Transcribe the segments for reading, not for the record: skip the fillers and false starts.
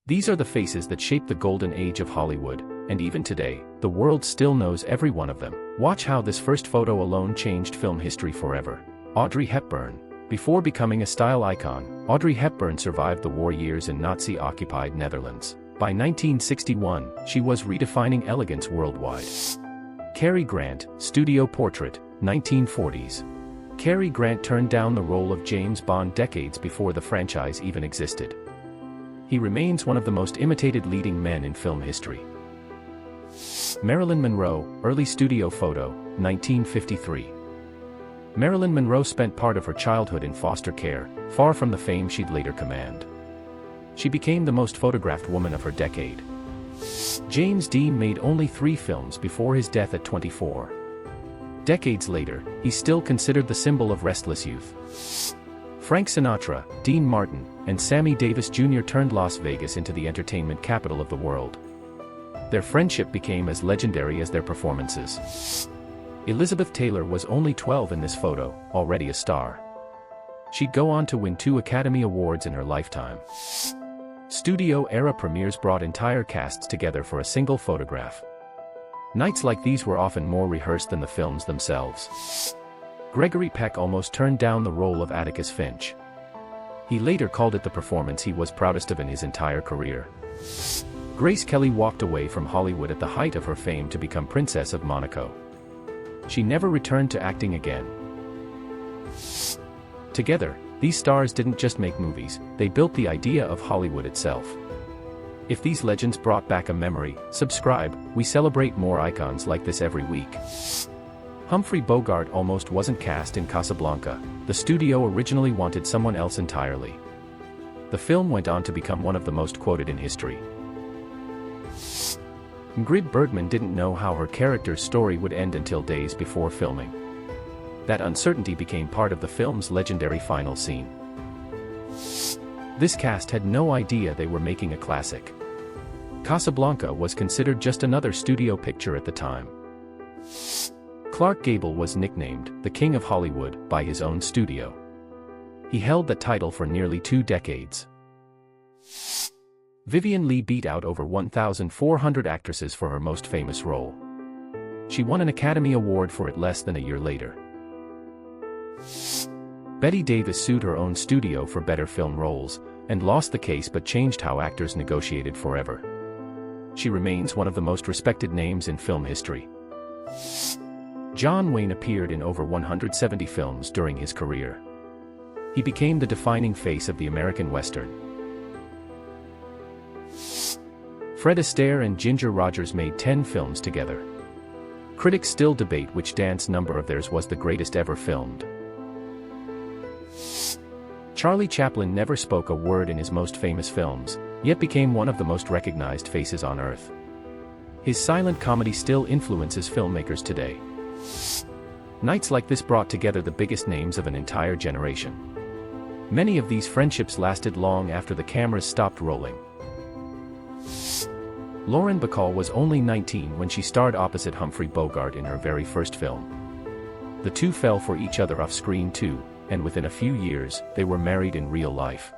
These are the faces that shaped the golden age of Hollywood, and even today, the world still knows every one of them. Watch how this first photo alone changed film history forever. Audrey Hepburn. Before becoming a style icon, Audrey Hepburn survived the war years in Nazi-occupied Netherlands. By 1961, she was redefining elegance worldwide. Cary Grant, studio portrait, 1940s. Cary Grant turned down the role of James Bond decades before the franchise even existed. He remains one of the most imitated leading men in film history. Marilyn Monroe, early studio photo, 1953. Marilyn Monroe spent part of her childhood in foster care, far from the fame she'd later command. She became the most photographed woman of her decade. James Dean made only 3 films before his death at 24. Decades later, he's still considered the symbol of restless youth. Frank Sinatra, Dean Martin, and Sammy Davis Jr. turned Las Vegas into the entertainment capital of the world. Their friendship became as legendary as their performances. Elizabeth Taylor was only 12 in this photo, already a star. She'd go on to win 2 Academy Awards in her lifetime. Studio-era premieres brought entire casts together for a single photograph. Nights like these were often more rehearsed than the films themselves. Gregory Peck almost turned down the role of Atticus Finch. He later called it the performance he was proudest of in his entire career. Grace Kelly walked away from Hollywood at the height of her fame to become Princess of Monaco. She never returned to acting again. Together, these stars didn't just make movies, they built the idea of Hollywood itself. If these legends brought back a memory, subscribe, we celebrate more icons like this every week. Humphrey Bogart almost wasn't cast in Casablanca. The studio originally wanted someone else entirely. The film went on to become one of the most quoted in history. Ingrid Bergman didn't know how her character's story would end until days before filming. That uncertainty became part of the film's legendary final scene. This cast had no idea they were making a classic. Casablanca was considered just another studio picture at the time. Clark Gable was nicknamed the King of Hollywood by his own studio. He held that title for nearly 2 decades. Vivien Leigh beat out over 1,400 actresses for her most famous role. She won an Academy Award for it less than a year later. Bette Davis sued her own studio for better film roles, and lost the case but changed how actors negotiated forever. She remains one of the most respected names in film history. John Wayne appeared in over 170 films during his career. He became the defining face of the American Western. Fred Astaire and Ginger Rogers made 10 films together. Critics still debate which dance number of theirs was the greatest ever filmed. Charlie Chaplin never spoke a word in his most famous films, yet became one of the most recognized faces on earth. His silent comedy still influences filmmakers today. Nights like this brought together the biggest names of an entire generation. Many of these friendships lasted long after the cameras stopped rolling. Lauren Bacall was only 19 when she starred opposite Humphrey Bogart in her very first film. The two fell for each other off-screen too, and within a few years, they were married in real life.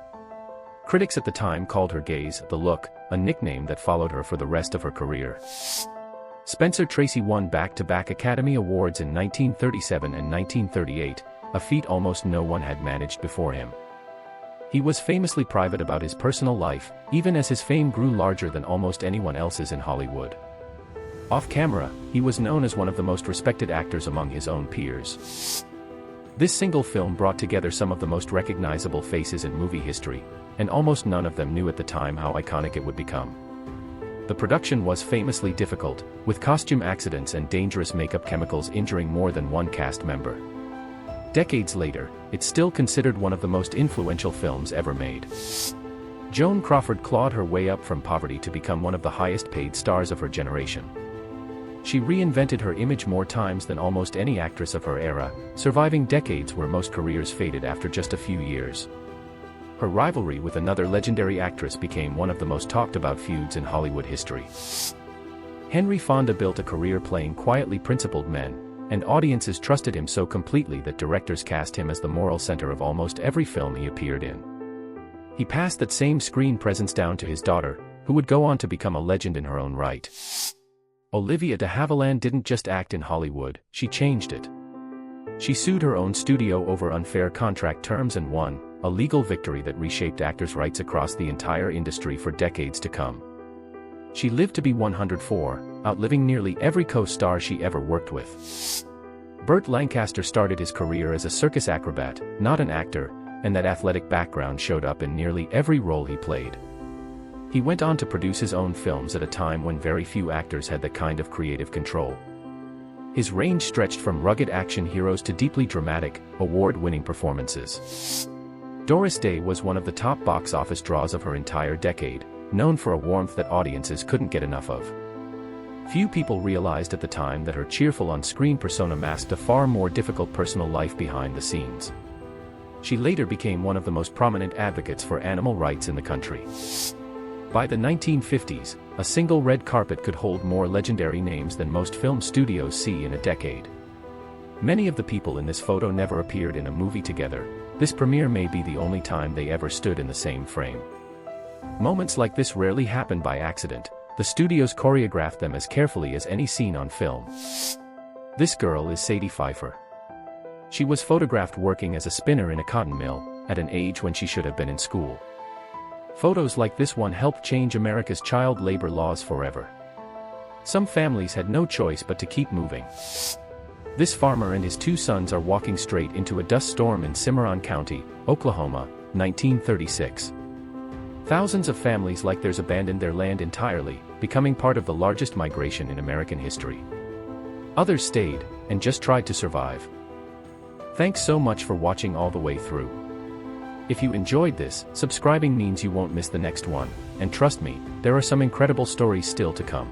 Critics at the time called her gaze the look, a nickname that followed her for the rest of her career. Spencer Tracy won back-to-back Academy Awards in 1937 and 1938, a feat almost no one had managed before him. He was famously private about his personal life, even as his fame grew larger than almost anyone else's in Hollywood. Off-camera, he was known as one of the most respected actors among his own peers. This single film brought together some of the most recognizable faces in movie history, and almost none of them knew at the time how iconic it would become. The production was famously difficult, with costume accidents and dangerous makeup chemicals injuring more than one cast member. Decades later, it's still considered one of the most influential films ever made. Joan Crawford clawed her way up from poverty to become one of the highest-paid stars of her generation. She reinvented her image more times than almost any actress of her era, surviving decades where most careers faded after just a few years. Her rivalry with another legendary actress became one of the most talked-about feuds in Hollywood history. Henry Fonda built a career playing quietly principled men, and audiences trusted him so completely that directors cast him as the moral center of almost every film he appeared in. He passed that same screen presence down to his daughter, who would go on to become a legend in her own right. Olivia de Havilland didn't just act in Hollywood, she changed it. She sued her own studio over unfair contract terms and won, a legal victory that reshaped actors' rights across the entire industry for decades to come. She lived to be 104, outliving nearly every co-star she ever worked with. Burt Lancaster started his career as a circus acrobat, not an actor, and that athletic background showed up in nearly every role he played. He went on to produce his own films at a time when very few actors had that kind of creative control. His range stretched from rugged action heroes to deeply dramatic, award-winning performances. Doris Day was one of the top box office draws of her entire decade, known for a warmth that audiences couldn't get enough of. Few people realized at the time that her cheerful on-screen persona masked a far more difficult personal life behind the scenes. She later became one of the most prominent advocates for animal rights in the country. By the 1950s, a single red carpet could hold more legendary names than most film studios see in a decade. Many of the people in this photo never appeared in a movie together. This premiere may be the only time they ever stood in the same frame. Moments like this rarely happen by accident. The studios choreographed them as carefully as any scene on film. This girl is Sadie Pfeiffer. She was photographed working as a spinner in a cotton mill, at an age when she should have been in school. Photos like this one helped change America's child labor laws forever. Some families had no choice but to keep moving. This farmer and his two sons are walking straight into a dust storm in Cimarron County, Oklahoma, 1936. Thousands of families like theirs abandoned their land entirely, becoming part of the largest migration in American history. Others stayed, and just tried to survive. Thanks so much for watching all the way through. If you enjoyed this, subscribing means you won't miss the next one, and trust me, there are some incredible stories still to come.